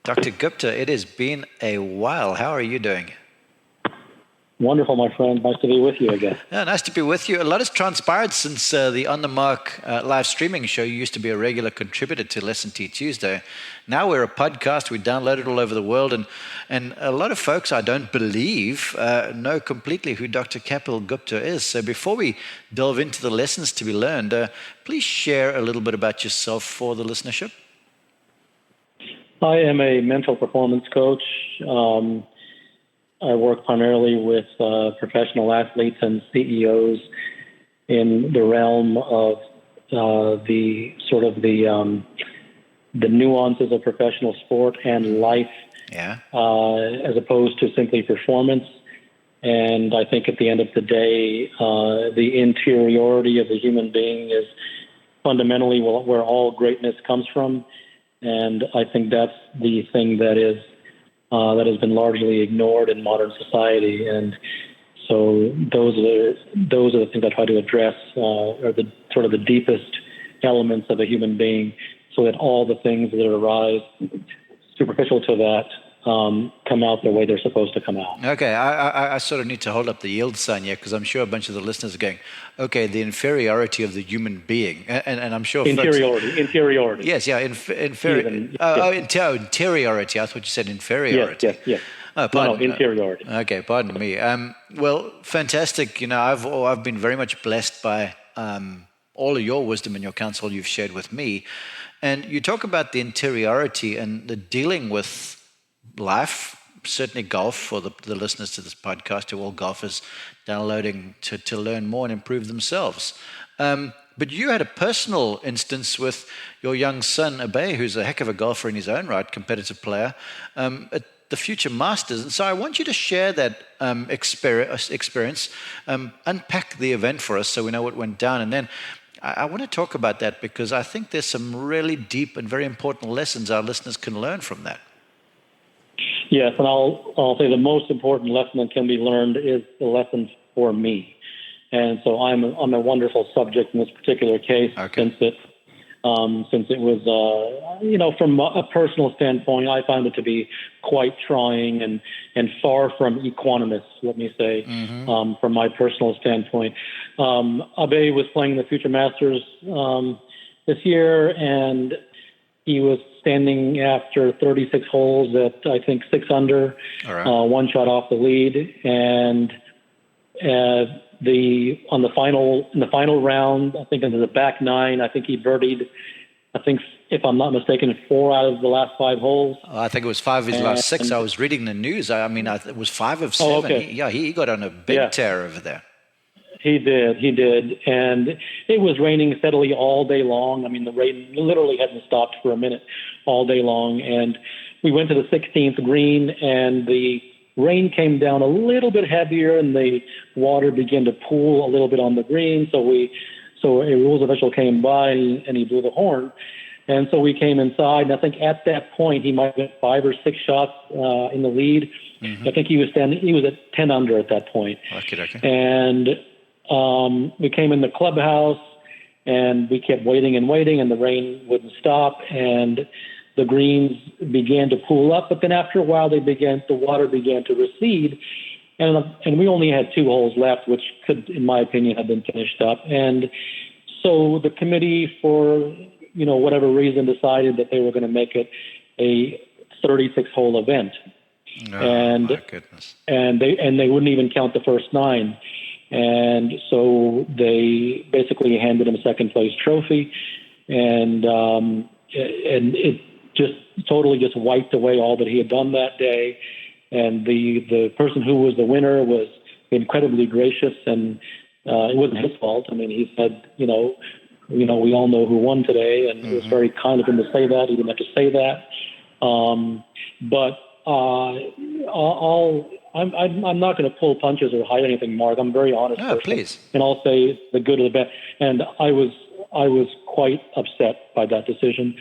Dr. Gupta, it has been a while. How are you doing? Wonderful, my friend. Nice to be with you again. Yeah, nice to be with you. A lot has transpired since the On the Mark live streaming show. You used to be a regular contributor to Lesson T Tuesday. Now we're a podcast. We download it all over the world. And a lot of folks, I don't believe, know completely who Dr. Kapil Gupta is. So before we delve into the lessons to be learned, please share a little bit about yourself for the listenership. I am a mental performance coach. I work primarily with professional athletes and CEOs in the realm of the nuances of professional sport and life, as opposed to simply performance. And I think at the end of the day, the interiority of the human being is fundamentally where all greatness comes from. And I think that's the thing that has been largely ignored in modern society. And so those are the things I try to address, are the sort of the deepest elements of a human being, so that all the things that arise superficial to that come out the way they're supposed to come out. Okay, I sort of need to hold up the yield sign here, because I'm sure a bunch of the listeners are going, okay, the inferiority of the human being. And I'm sure Inferiority. Yes, yeah, interiority. I thought you said inferiority. Yes. Oh, no, inferiority. Okay, pardon me. Well, fantastic. You know, I've been very much blessed by all of your wisdom and your counsel you've shared with me. And you talk about the interiority and the dealing with life, certainly golf, for the listeners to this podcast who are all golfers downloading to learn more and improve themselves. But you had a personal instance with your young son, Abhay, who's a heck of a golfer in his own right, competitive player, at the Future Masters. And so I want you to share that experience, unpack the event for us so we know what went down. And then I want to talk about that, because I think there's some really deep and very important lessons our listeners can learn from that. Yes, and I'll say the most important lesson that can be learned is the lesson for me. And so I'm a wonderful subject in this particular case, since it was, from a personal standpoint, I found it to be quite trying and far from equanimous, let me say, from my personal standpoint. Abhay was playing the Future Masters this year, and he was standing after 36 holes at, I think, 6 under, one shot off the lead. And in the final round, I think in the back 9, I think he birdied, I think, if I'm not mistaken, 4 out of the last 5 holes. I think it was 5 of his last 6. I was reading the news. It was 5 of 7. Oh, okay. He got on a big tear over there. He did. And it was raining steadily all day long. I mean, the rain literally hadn't stopped for a minute all day long. And we went to the 16th green, and the rain came down a little bit heavier, and the water began to pool a little bit on the green. So a rules official came by, and he blew the horn. And so we came inside, and I think at that point he might have been 5 or 6 shots in the lead. I think he was at 10 under at that point. Okay. And we came in the clubhouse, and we kept waiting, and the rain wouldn't stop, and the greens began to pool up. But then after a while, the water began to recede, and we only had 2 holes left, which could, in my opinion, have been finished up. And so the committee, for whatever reason, decided that they were going to make it a 36-hole event. My goodness. And they wouldn't even count the first 9. And so they basically handed him a second-place trophy, and it just totally wiped away all that he had done that day. And the person who was the winner was incredibly gracious, and it wasn't his fault. I mean, he said, we all know who won today, and it was very kind of him to say that. He didn't have to say that, but I'm not going to pull punches or hide anything, Mark. I'm very honest. No, please. And I'll say the good or the bad. And I was quite upset by that decision.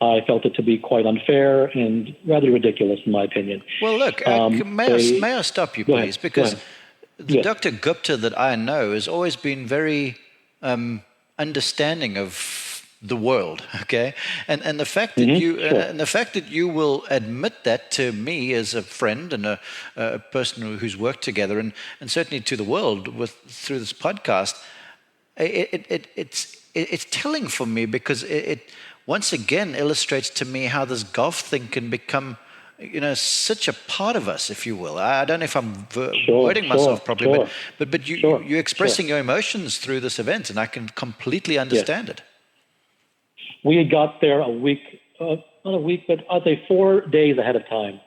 I felt it to be quite unfair and rather ridiculous, in my opinion. Well, look, may I stop you, please? Because the Dr. Gupta that I know has always been very understanding of the world, okay? And the fact that and the fact that you will admit that to me as a friend and a person who's worked together, and certainly to the world through this podcast, it's telling for me, because it once again illustrates to me how this golf thing can become, such a part of us, if you will. I don't know if I'm wording myself properly, but you're expressing your emotions through this event, and I can completely understand it. We had got there a week, not a week, but I'd say 4 days ahead of time,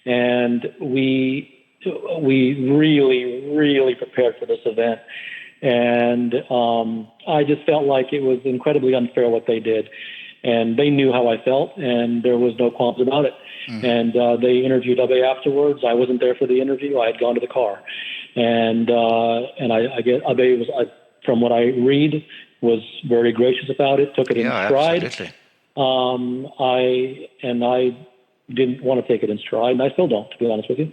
and we really, really prepared for this event. And I just felt like it was incredibly unfair what they did. And they knew how I felt, and there was no qualms about it. And they interviewed Abe afterwards. I wasn't there for the interview. I had gone to the car. And I get Abe was, from what I read, was very gracious about it, took it in stride. Absolutely. I didn't want to take it in stride, and I still don't, to be honest with you.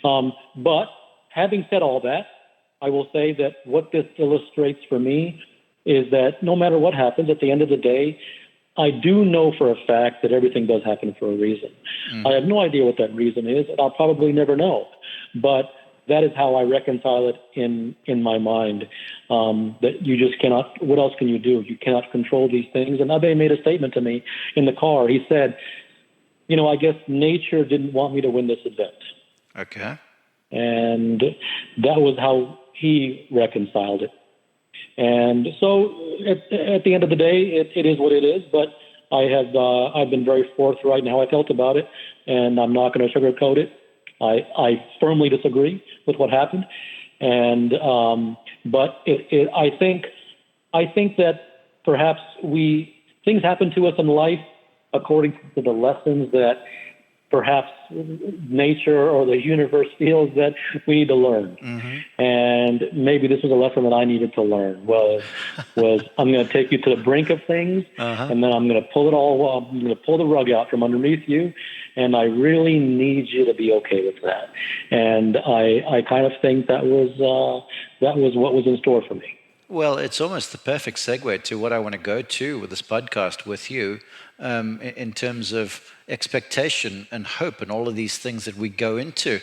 But having said all that, I will say that what this illustrates for me is that no matter what happens, at the end of the day, I do know for a fact that everything does happen for a reason. I have no idea what that reason is, and I'll probably never know. But that is how I reconcile it in my mind, that you just cannot, what else can you do? You cannot control these things. And Abe made a statement to me in the car. He said, I guess nature didn't want me to win this event. Okay. And that was how he reconciled it. And so at the end of the day, it is what it is, but I've been very forthright in how I felt about it, and I'm not going to sugarcoat it. I firmly disagree with what happened, and but I think that perhaps things happen to us in life according to the lessons that perhaps nature or the universe feels that we need to learn. And maybe this was a lesson that I needed to learn, was I'm going to take you to the brink of things, and then I'm going to pull the rug out from underneath you, and I really need you to be okay with that. And I kind of think that was what was in store for me. Well, it's almost the perfect segue to what I want to go to with this podcast with you, in terms of expectation and hope and all of these things that we go into.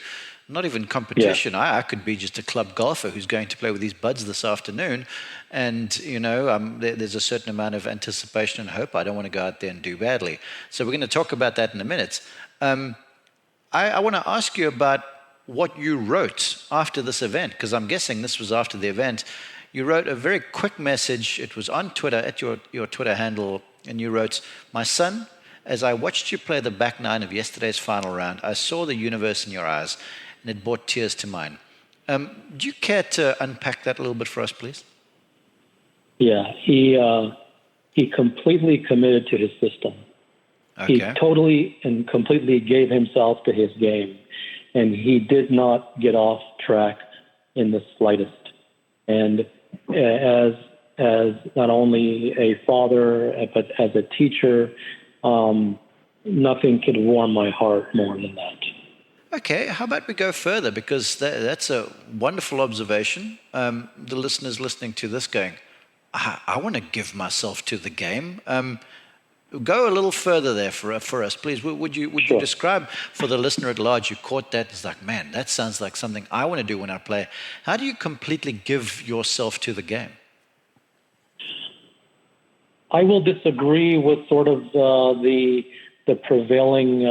Not even competition. Yeah. I could be just a club golfer who's going to play with these buds this afternoon, and there's a certain amount of anticipation and hope. I don't want to go out there and do badly. So we're going to talk about that in a minute. I want to ask you about what you wrote after this event, because I'm guessing this was after the event. You wrote a very quick message. It was on Twitter, at your Twitter handle, and you wrote, "My son, as I watched you play the back nine of yesterday's final round, I saw the universe in your eyes, and it brought tears to mine." Do you care to unpack that a little bit for us, please? Yeah, he completely committed to his system. Okay. He totally and completely gave himself to his game, and he did not get off track in the slightest. And as not only a father, but as a teacher, nothing could warm my heart more than that. Okay, how about we go further, because that's a wonderful observation. The listeners listening to this going, I want to give myself to the game. Go a little further there for us, please. Would you describe for the listener at large who caught that? It's like, man, that sounds like something I want to do when I play. How do you completely give yourself to the game? I will disagree with sort of the prevailing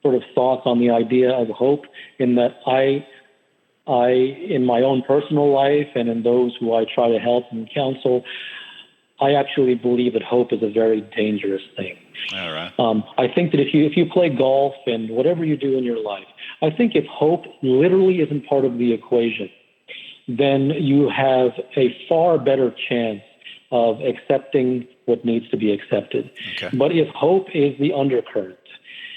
sort of thoughts on the idea of hope, in that I, in my own personal life and in those who I try to help and counsel, I actually believe that hope is a very dangerous thing. All right. I think that if you play golf and whatever you do in your life, I think if hope literally isn't part of the equation, then you have a far better chance of accepting what needs to be accepted. Okay. But if hope is the undercurrent,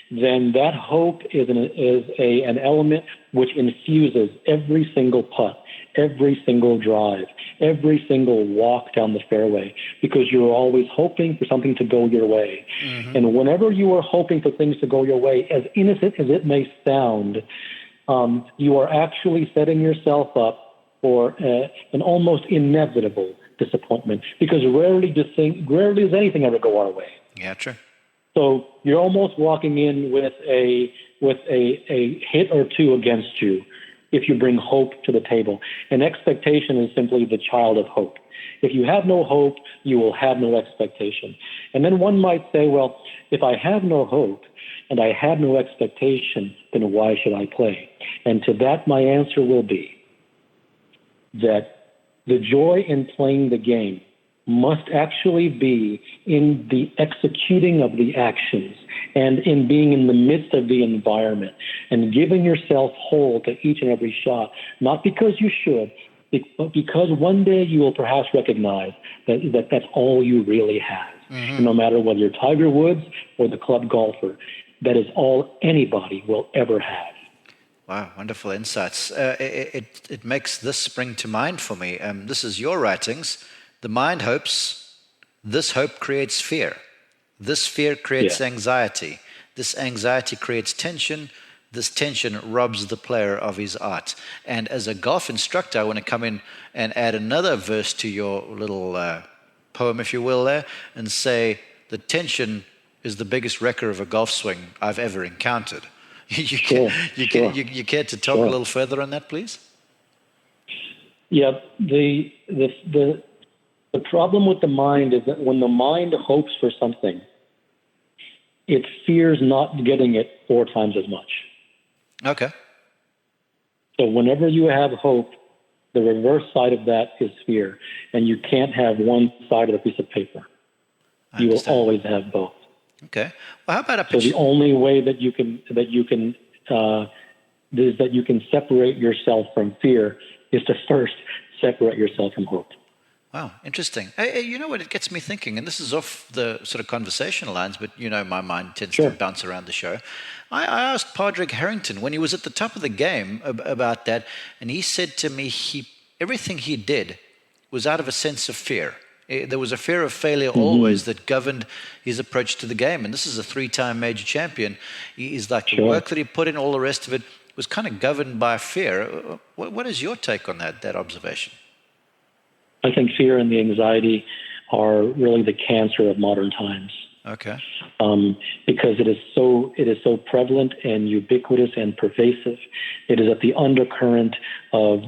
then that hope is an element which infuses every single putt, every single drive, every single walk down the fairway, because you're always hoping for something to go your way. Mm-hmm. And whenever you are hoping for things to go your way, as innocent as it may sound, you are actually setting yourself up for an almost inevitable disappointment, because rarely does anything ever go our way. Yeah, true. So you're almost walking in with a hit or two against you if you bring hope to the table. And expectation is simply the child of hope. If you have no hope, you will have no expectation. And then one might say, well, if I have no hope and I have no expectation, then why should I play? And to that, my answer will be that the joy in playing the game must actually be in the executing of the actions and in being in the midst of the environment and giving yourself whole to each and every shot, not because you should, but because one day you will perhaps recognize that that's all you really have. Mm-hmm. No matter whether you're Tiger Woods or the club golfer, that is all anybody will ever have. Wow, wonderful insights. It makes this spring to mind for me. This is your writings. The mind hopes. This hope creates fear. This fear creates anxiety. This anxiety creates tension. This tension robs the player of his art. And as a golf instructor, I want to come in and add another verse to your little poem, if you will, there, and say the tension is the biggest wrecker of a golf swing I've ever encountered. You care to talk a little further on that, please? Yeah, the problem with the mind is that when the mind hopes for something, it fears not getting it 4 times as much. Okay. So whenever you have hope, the reverse side of that is fear, and you can't have one side of a piece of paper. You will always have both. Okay. Well, how about a So the only way that you can separate yourself from fear is to first separate yourself from hope. Wow, interesting. You know what, it gets me thinking, and this is off the sort of conversational lines, but you know my mind tends to bounce around the show. I asked Padraig Harrington when he was at the top of the game about that, and he said to me everything he did was out of a sense of fear. There was a fear of failure always that governed his approach to the game, and this is a 3-time major champion. He's like the work that he put in, all the rest of it was kind of governed by fear. What is your take on that observation? I think fear and the anxiety are really the cancer of modern times. Okay. Because it is so prevalent and ubiquitous and pervasive. It is at the undercurrent of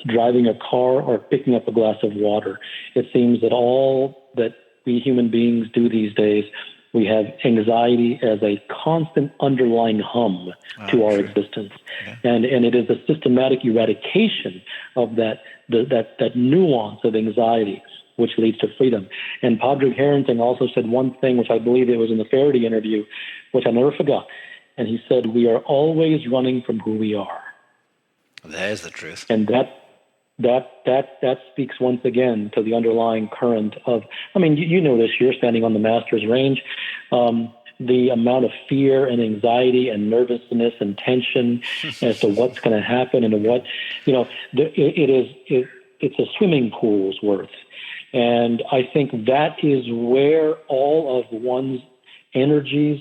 driving a car or picking up a glass of water. It seems that all that we human beings do these days, we have anxiety as a constant underlying hum to our existence. Yeah. And it is a systematic eradication of that nuance of anxiety which leads to freedom. And Padraig Harrington also said one thing, which I believe it was in the Faraday interview, which I never forgot. And he said, we are always running from who we are. There's the truth. And that speaks once again to the underlying current of, I mean, you know this, you're standing on the Masters range, the amount of fear and anxiety and nervousness and tension as to what's going to happen and what, it's a swimming pool's worth. And I think that is where all of one's energies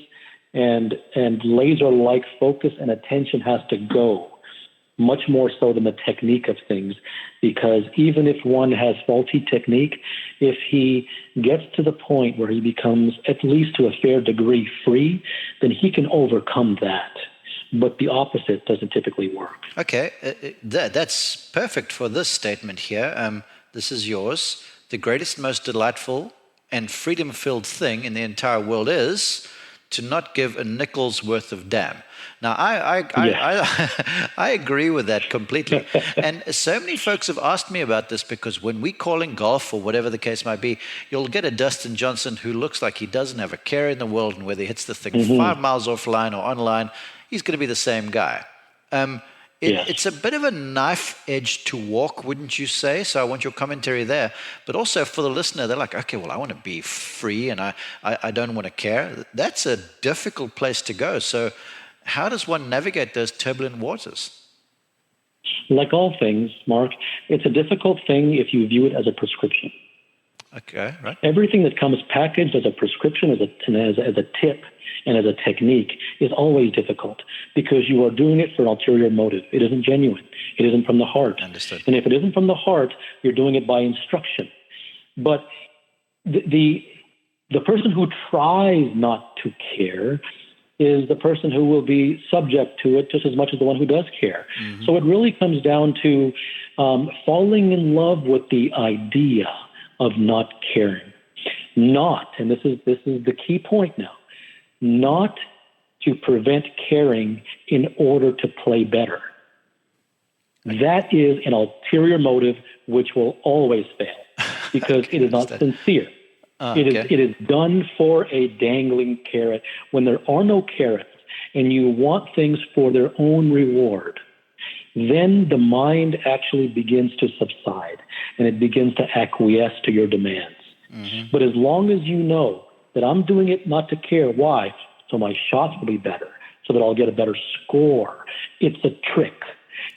and laser-like focus and attention has to go, much more so than the technique of things. Because even if one has faulty technique, if he gets to the point where he becomes, at least to a fair degree, free, then he can overcome that. But the opposite doesn't typically work. Okay, that's perfect for this statement here. This is yours. The greatest, most delightful and freedom-filled thing in the entire world is to not give a nickel's worth of damn. Now, I agree with that completely. And so many folks have asked me about this because when we call in golf or whatever the case might be, you'll get a Dustin Johnson who looks like he doesn't have a care in the world, and whether he hits the thing 5 miles offline or online, he's going to be the same guy. It's a bit of a knife edge to walk, wouldn't you say? So I want your commentary there. But also for the listener, they're like, okay, well, I want to be free and I don't want to care. That's a difficult place to go. So how does one navigate those turbulent waters? Like all things, Mark, it's a difficult thing if you view it as a prescription. Okay, right. Everything that comes packaged as a prescription, as a tip, and as a technique is always difficult because you are doing it for an ulterior motive. It isn't genuine. It isn't from the heart. Understood. And if it isn't from the heart, you're doing it by instruction. But the person who tries not to care is the person who will be subject to it just as much as the one who does care. Mm-hmm. So it really comes down to falling in love with the idea of not caring. Not, and this is the key point now, not to prevent caring in order to play better. That is an ulterior motive which will always fail because it is not sincere. It is done for a dangling carrot. When there are no carrots and you want things for their own reward, then the mind actually begins to subside and it begins to acquiesce to your demands. Mm-hmm. But as long as you know that I'm doing it not to care, why? So my shots will be better, so that I'll get a better score. It's a trick.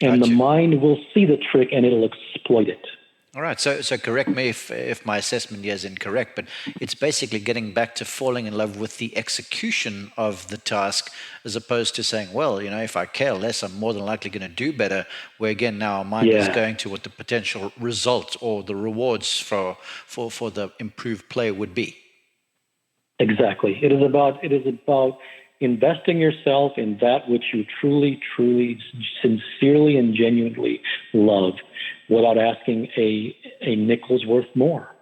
And the mind will see the trick and it'll exploit it. All right. So correct me if my assessment here is incorrect, but it's basically getting back to falling in love with the execution of the task as opposed to saying, well, if I care less, I'm more than likely going to do better, where again, now our mind is going to what the potential results or the rewards for the improved play would be. Exactly. It is about investing yourself in that which you truly, truly, sincerely and genuinely love without asking a nickel's worth more.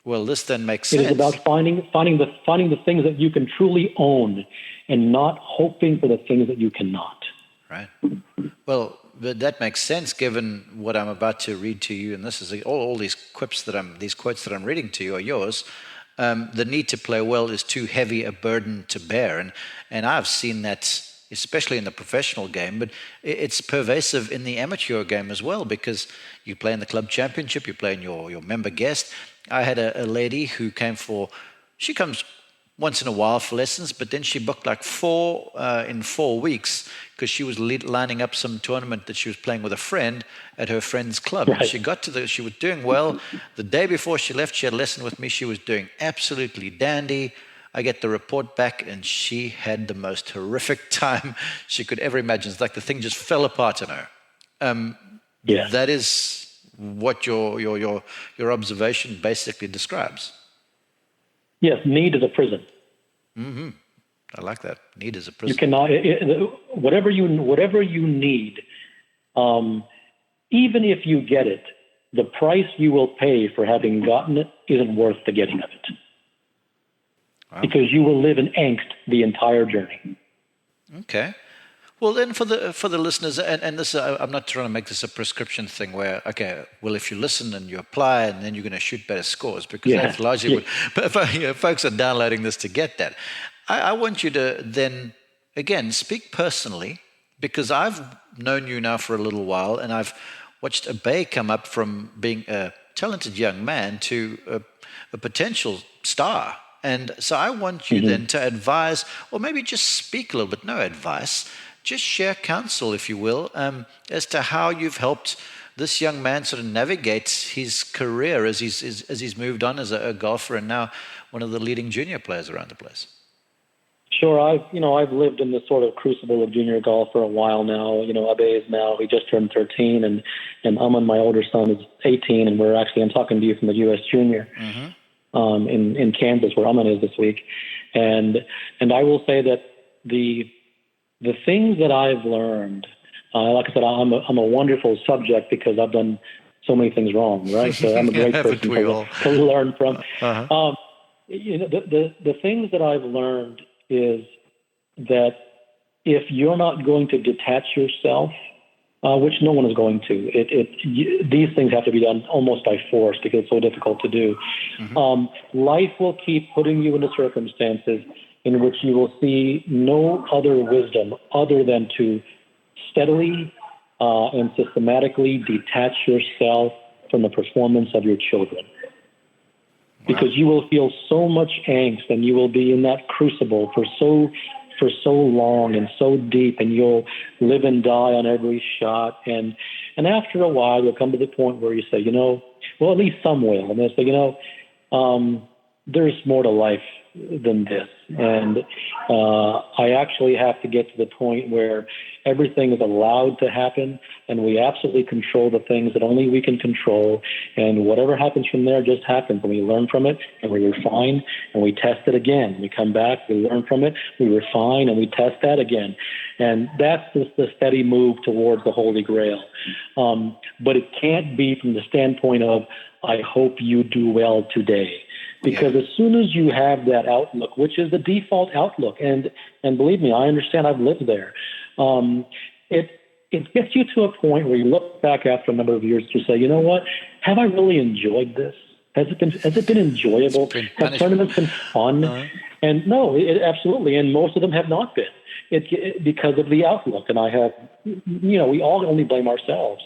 Well, this then makes sense. It is about finding the things that you can truly own and not hoping for the things that you cannot. Right. Well, that makes sense given what I'm about to read to you, and this is all these quotes that I'm reading to you are yours. The need to play well is too heavy a burden to bear. And I've seen that especially in the professional game, but it's pervasive in the amateur game as well, because you play in the club championship, you play in your member guest. I had a lady who she comes once in a while for lessons, but then she booked like 4 in 4 weeks because she was lining up some tournament that she was playing with a friend at her friend's club. Right. And she was doing well. The day before she left, she had a lesson with me. She was doing absolutely dandy. I get the report back, and she had the most horrific time she could ever imagine. It's like the thing just fell apart on her. That is what your observation basically describes. Yes, need is a prison. Mm-hmm. I like that. Need is a prison. You cannot whatever you need, even if you get it, the price you will pay for having gotten it isn't worth the getting of it. Wow. Because you will live in angst the entire journey. Okay. Well, then for the listeners, and this, I'm not trying to make this a prescription thing where, okay, well, if you listen and you apply, and then you're going to shoot better scores, because that's largely what folks are downloading this to get that. I want you to then, again, speak personally, because I've known you now for a little while, and I've watched a bay come up from being a talented young man to a potential star. And so I want you then to advise, or maybe just speak a little bit, no advice, just share counsel, if you will, as to how you've helped this young man sort of navigate his career as he's moved on as a golfer and now one of the leading junior players around the place. Sure, I've lived in this sort of crucible of junior golf for a while now. He just turned 13, and Aman, my older son, is 18, and I'm talking to you from the U.S. Junior. Mm-hmm. In Kansas, where Aman is this week, and I will say that the things that I've learned, like I said, I'm a wonderful subject because I've done so many things wrong, right? So I'm a great person to learn from. Uh-huh. The things that I've learned is that if you're not going to detach yourself, which no one is going to. These things have to be done almost by force because it's so difficult to do. Mm-hmm. Life will keep putting you into circumstances in which you will see no other wisdom other than to steadily and systematically detach yourself from the performance of your children. Wow. Because you will feel so much angst and you will be in that crucible for so long and so deep, and you'll live and die on every shot. And after a while, you'll come to the point where you say, well, at least some will. And they'll say, there's more to life than this. And I actually have to get to the point where everything is allowed to happen, and we absolutely control the things that only we can control. And whatever happens from there just happens, and we learn from it, and we refine, and we test it again. We come back, we learn from it, we refine, and we test that again. And that's the steady move towards the Holy Grail. But it can't be from the standpoint of, I hope you do well today. Because as soon as you have that outlook, which is the default outlook, and believe me, I understand, I've lived there, it gets you to a point where you look back after a number of years to say, you know what, have I really enjoyed this? Has it been enjoyable? Have tournaments been fun? And no, it absolutely, and most of them have not been. Because of the outlook, and we all only blame ourselves.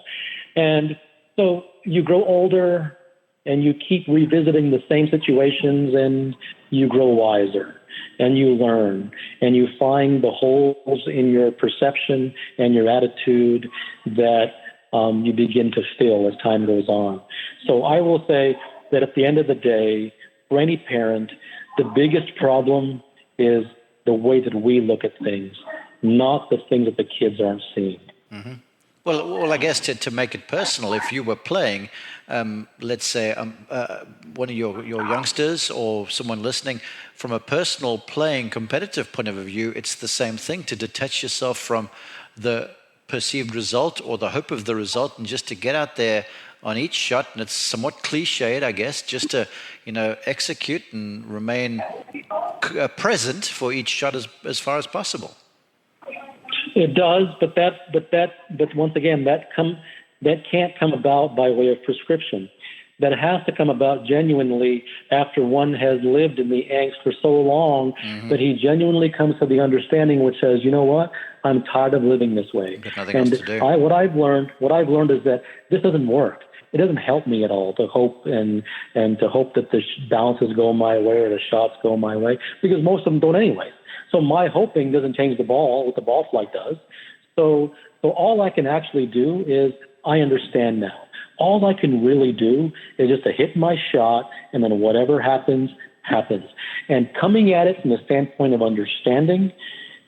And so you grow older, and you keep revisiting the same situations, and you grow wiser, and you learn, and you find the holes in your perception and your attitude that you begin to fill as time goes on. So I will say that at the end of the day, for any parent, the biggest problem is the way that we look at things, not the things that the kids aren't seeing. Mm-hmm. Well, I guess to make it personal, if you were playing, let's say one of your youngsters or someone listening, from a personal playing competitive point of view, it's the same thing, to detach yourself from the perceived result or the hope of the result, and just to get out there on each shot, and it's somewhat cliched, I guess, just to execute and remain present for each shot as far as possible. It does, but once again, that can't come about by way of prescription. That has to come about genuinely after one has lived in the angst for so long that he genuinely comes to the understanding which says, you know what, I'm tired of living this way. Nothing else to do. What I've learned is that this doesn't work. It doesn't help me at all to hope and to hope that the bounces go my way or the shots go my way, because most of them don't anyway. So my hoping doesn't change the ball, what the ball flight does. So all I can actually do is, I understand now. All I can really do is just to hit my shot, and then whatever happens, happens. And coming at it from the standpoint of understanding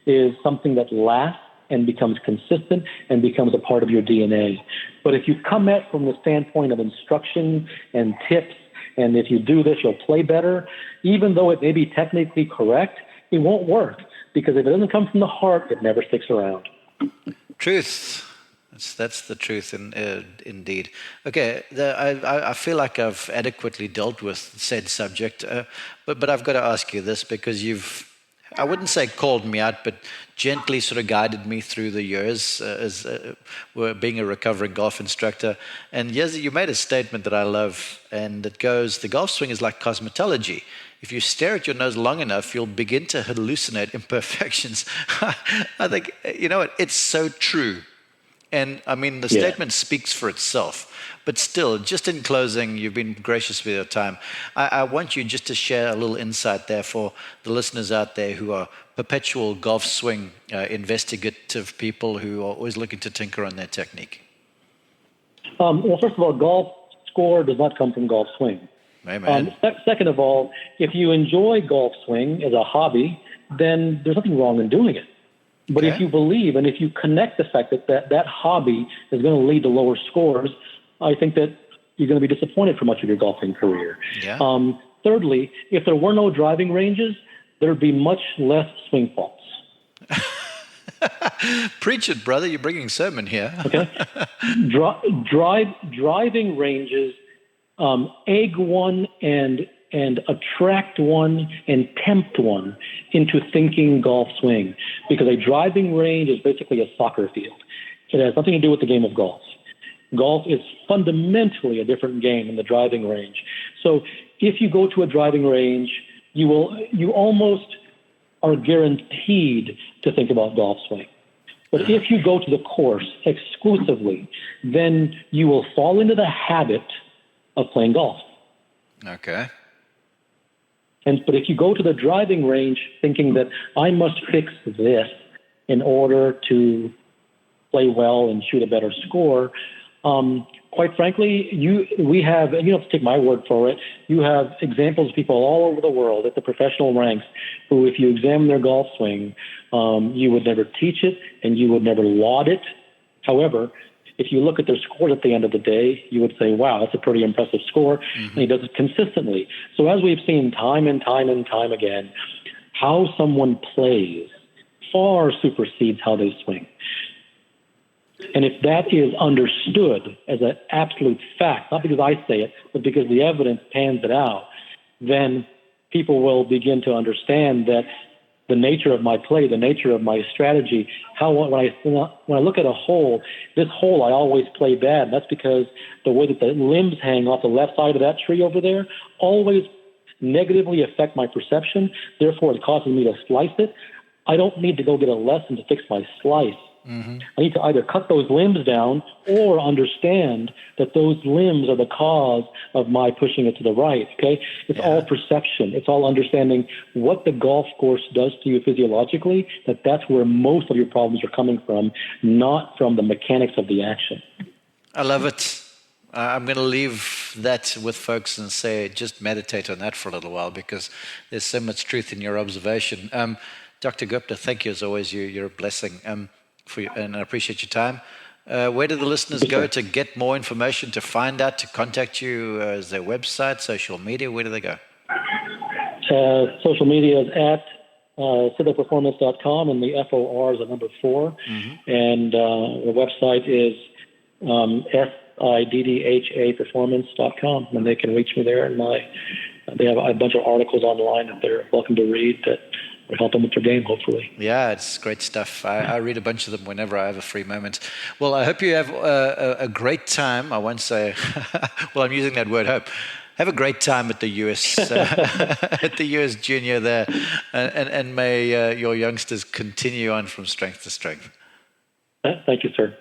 is something that lasts and becomes consistent and becomes a part of your DNA. But if you come at it from the standpoint of instruction and tips, and if you do this, you'll play better, even though it may be technically correct, it won't work, because if it doesn't come from the heart, it never sticks around. Truth. That's the truth, indeed. Okay, I feel like I've adequately dealt with said subject, but I've got to ask you this, because you've, I wouldn't say called me out, but gently sort of guided me through the years as being a recovering golf instructor. And yes, you made a statement that I love, and it goes, the golf swing is like cosmetology. If you stare at your nose long enough, you'll begin to hallucinate imperfections. I think, you know what, it's so true. And I mean, the statement speaks for itself. But still, just in closing, you've been gracious with your time. I want you just to share a little insight there for the listeners out there who are perpetual golf swing investigative people who are always looking to tinker on their technique. Well, first of all, golf score does not come from golf swing. Amen. Second of all, if you enjoy golf swing as a hobby, then there's nothing wrong in doing it. But if you believe and if you connect the fact that hobby is going to lead to lower scores, I think that you're going to be disappointed for much of your golfing career. Yeah. Thirdly, if there were no driving ranges, there'd be much less swing faults. Preach it, brother. You're bringing sermon here. Okay. Driving ranges egg one and attract one and tempt one into thinking golf swing, because a driving range is basically a soccer field. It has nothing to do with the game of golf. Golf is fundamentally a different game than the driving range. So if you go to a driving range, you almost are guaranteed to think about golf swing. But if you go to the course exclusively, then you will fall into the habit of playing golf. Okay. But if you go to the driving range thinking that I must fix this in order to play well and shoot a better score, quite frankly, we have, and you don't have to take my word for it, you have examples of people all over the world at the professional ranks who, if you examine their golf swing, you would never teach it and you would never laud it. However, if you look at their scores at the end of the day, you would say, wow, that's a pretty impressive score. And he does it consistently. So as we've seen time and time and time again, how someone plays far supersedes how they swing. And if that is understood as an absolute fact, not because I say it, but because the evidence pans it out, then people will begin to understand that the nature of my play, the nature of my strategy, when I look at a hole, this hole I always play bad. That's because the way that the limbs hang off the left side of that tree over there always negatively affect my perception. Therefore, it causes me to slice it. I don't need to go get a lesson to fix my slice. I need to either cut those limbs down or understand that those limbs are the cause of my pushing it to the right. Okay, it's all perception. It's all understanding what the golf course does to you physiologically. That's where most of your problems are coming from, not from the mechanics of the action. I love it. I'm going to leave that with folks and say just meditate on that for a little while, because there's so much truth in your observation. Dr. Gupta, thank you as always. You're a blessing. And I appreciate your time. Where do the listeners go to get more information, to find out, to contact you? Is there a website, social media? Where do they go? Social media is at siddhaperformance.com, and the FOR is a number 4. And the website is SIDDHA performance.com, and they can reach me there. And they have a bunch of articles online that they're welcome to read that will help them with their game, hopefully. Yeah, it's great stuff. I read a bunch of them whenever I have a free moment. Well, I hope you have a great time. I won't say, well, I'm using that word hope. Have a great time at the US at the US Junior there, and may your youngsters continue on from strength to strength. Thank you, sir.